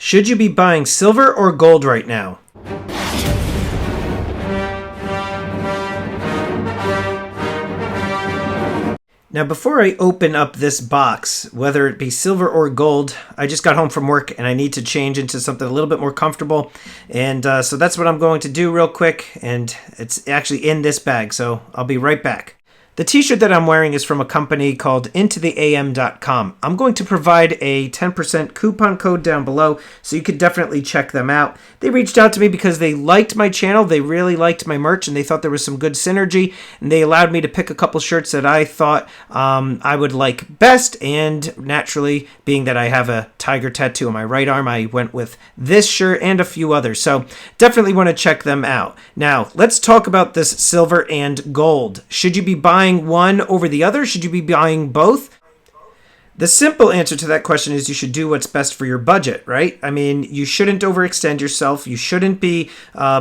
Should you be buying silver or gold right now? Now, before I open up this box, whether it be silver or gold, I just got home from work and I need to change into something a little bit more comfortable. And so that's what I'm going to do real quick. And it's actually in this bag, so I'll be right back. The t-shirt that I'm wearing is from a company called intotheam.com. I'm going to provide a 10% coupon code down below, so you could definitely check them out. They reached out to me because they liked my channel, they really liked my merch, and they thought there was some good synergy, and they allowed me to pick a couple shirts that I thought I would like best, and naturally, being that I have a tiger tattoo on my right arm, I went with this shirt and a few others, so definitely want to check them out. Now, let's talk about this silver and gold. Should you be buying one over the other? Should you be buying both? The simple answer to that question is you should do what's best for your budget, right? I mean, you shouldn't overextend yourself. You shouldn't be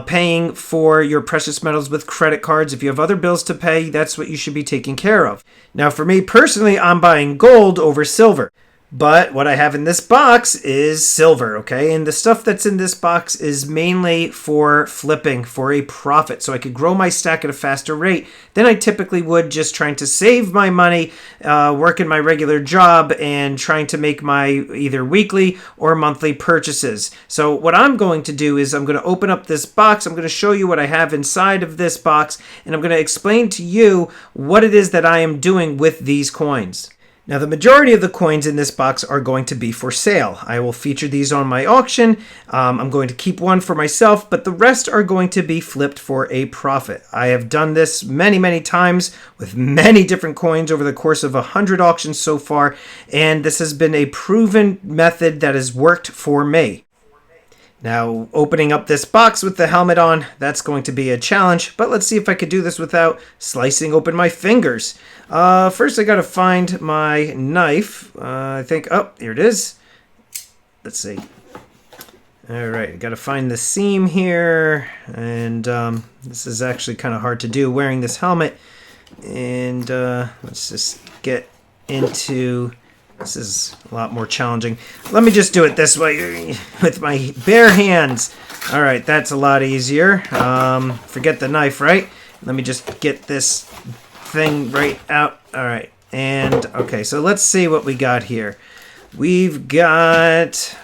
paying for your precious metals with credit cards. If you have other bills to pay, that's what you should be taking care of. Now, for me personally, I'm buying gold over silver. But what I have in this box is silver, okay? And the stuff that's in this box is mainly for flipping, for a profit, so I could grow my stack at a faster rate than I typically would just trying to save my money, working my regular job, and trying to make my either weekly or monthly purchases. So what I'm going to do is I'm going to open up this box, I'm going to show you what I have inside of this box, and I'm going to explain to you what it is that I am doing with these coins. Now, the majority of the coins in this box are going to be for sale. I will feature these on my auction. I'm going to keep one for myself, but the rest are going to be flipped for a profit. I have done this many, many times with many different coins over the course of 100 auctions so far, and this has been a proven method that has worked for me. Now, opening up this box with the helmet on, that's going to be a challenge, but let's see if I could do this without slicing open my fingers. First, I gotta find my knife. I think, oh, here it is. Let's see. All right, gotta find the seam here, and this is actually kind of hard to do wearing this helmet. And let's just get into... This is a lot more challenging. Let me just do it this way with my bare hands. All right, that's a lot easier. Forget the knife, right? Let me just get this thing right out. All right, and okay, so let's see what we got here. We've got...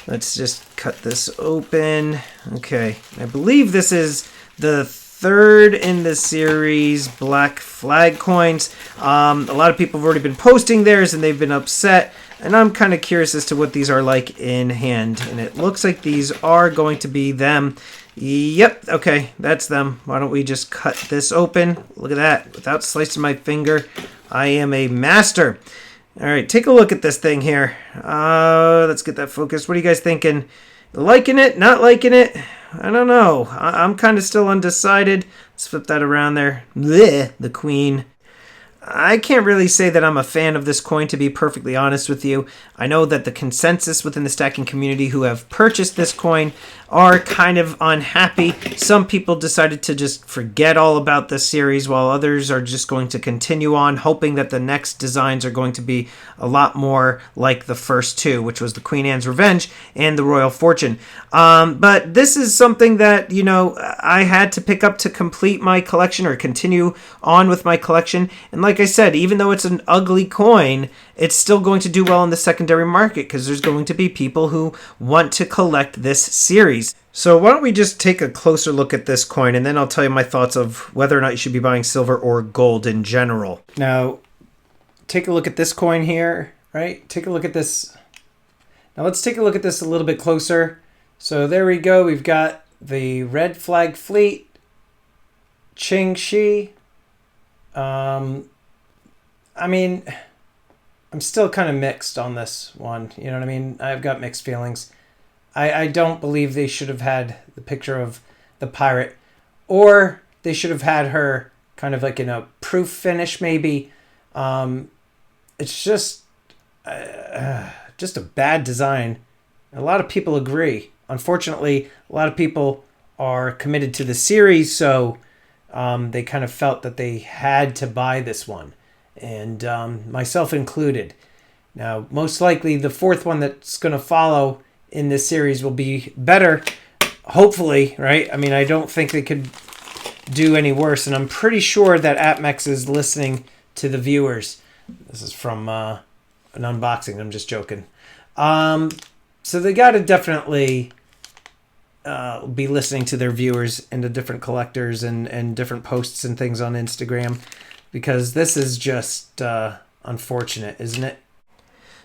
Let's just cut this open. Okay, I believe this is the third in the series black flag coins. A lot of people have already been posting theirs and they've been upset, and I'm kind of curious as to what these are like in hand, and it looks like these are going to be them. Yep, okay, that's them. Why don't we just cut this open? Look at that, without slicing my finger. I am a master. All right, take a look at this thing here. Let's get that focused. What are you guys thinking? Liking it? Not liking it? I don't know. I'm kind of still undecided. Let's flip that around there. Blech, the queen. I can't really say that I'm a fan of this coin, to be perfectly honest with you. I know that the consensus within the stacking community who have purchased this coin are kind of unhappy. Some people decided to just forget all about this series, while others are just going to continue on, hoping that the next designs are going to be a lot more like the first two, which was the Queen Anne's Revenge and the Royal Fortune. But this is something that, you know, I had to pick up to complete my collection or continue on with my collection. And like I said, even though it's an ugly coin, it's still going to do well in the secondary market because there's going to be people who want to collect this series. So why don't we just take a closer look at this coin, and then I'll tell you my thoughts of whether or not you should be buying silver or gold in general. Now, take a look at this coin here, right? Take a look at this. Now let's take a look at this a little bit closer. So there we go. We've got the red flag fleet, Qing Shi. I mean, I'm still kind of mixed on this one. You know what I mean? I've got mixed feelings. I don't believe they should have had the picture of the pirate, or they should have had her kind of like in a proof finish maybe. It's just a bad design. A lot of people agree. Unfortunately, a lot of people are committed to the series, so they kind of felt that they had to buy this one, and myself included. Now, most likely the fourth one that's going to follow in this series will be better, hopefully, right? I mean, I don't think they could do any worse, and I'm pretty sure that AppMex is listening to the viewers. This is from an unboxing. I'm just joking. So they got to definitely be listening to their viewers and the different collectors and different posts and things on Instagram, because this is just unfortunate, isn't it?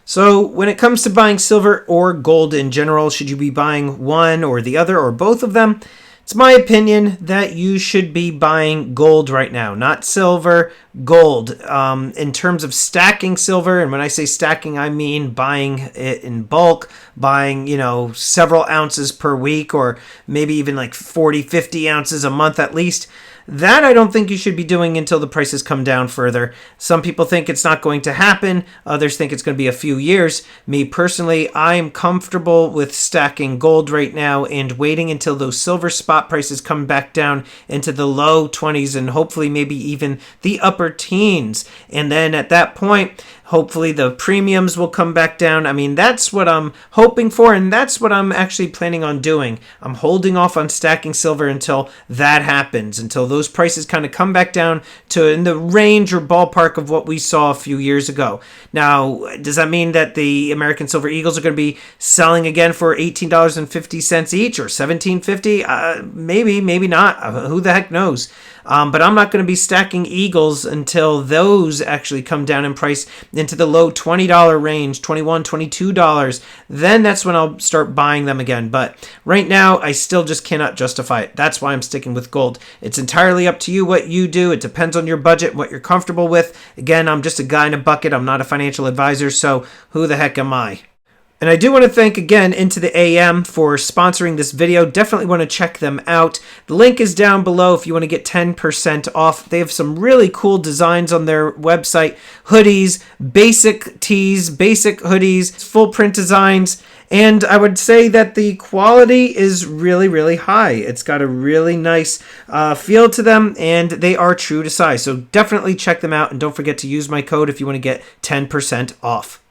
So when it comes to buying silver or gold in general, should you be buying one or the other or both of them? It's my opinion that you should be buying gold right now, not silver, gold. In terms of stacking silver, and when I say stacking, I mean buying it in bulk, buying, several ounces per week, or maybe even like 40, 50 ounces a month at least. That I don't think you should be doing until the prices come down further. Some people think it's not going to happen. Others think it's going to be a few years. Me personally, I am comfortable with stacking gold right now and waiting until those silver spot prices come back down into the low 20s and hopefully maybe even the upper teens. And then at that point, hopefully the premiums will come back down. I mean, that's what I'm hoping for, and that's what I'm actually planning on doing. I'm holding off on stacking silver until that happens, until those prices kind of come back down to in the range or ballpark of what we saw a few years ago. Now, does that mean that the American Silver Eagles are going to be selling again for $18.50 each or $17.50? Maybe, maybe not. Who the heck knows? But I'm not going to be stacking Eagles until those actually come down in price into the low $20 range, $21, $22. Then that's when I'll start buying them again. But right now, I still just cannot justify it. That's why I'm sticking with gold. It's entirely up to you what you do. It depends on your budget, what you're comfortable with. Again, I'm just a guy in a bucket. I'm not a financial advisor, so who the heck am I? And I do want to thank again Into the AM for sponsoring this video. Definitely want to check them out. The link is down below if you want to get 10% off. They have some really cool designs on their website. Hoodies, basic tees, basic hoodies, full print designs. And I would say that the quality is really, really high. It's got a really nice feel to them, and they are true to size. So definitely check them out, and don't forget to use my code if you want to get 10% off.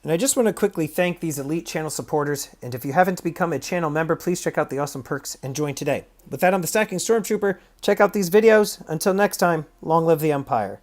And I just want to quickly thank these elite channel supporters, and if you haven't become a channel member, please check out the awesome perks and join today. With that, I'm the Stacking Stormtrooper. Check out these videos. Until next time, long live the Empire.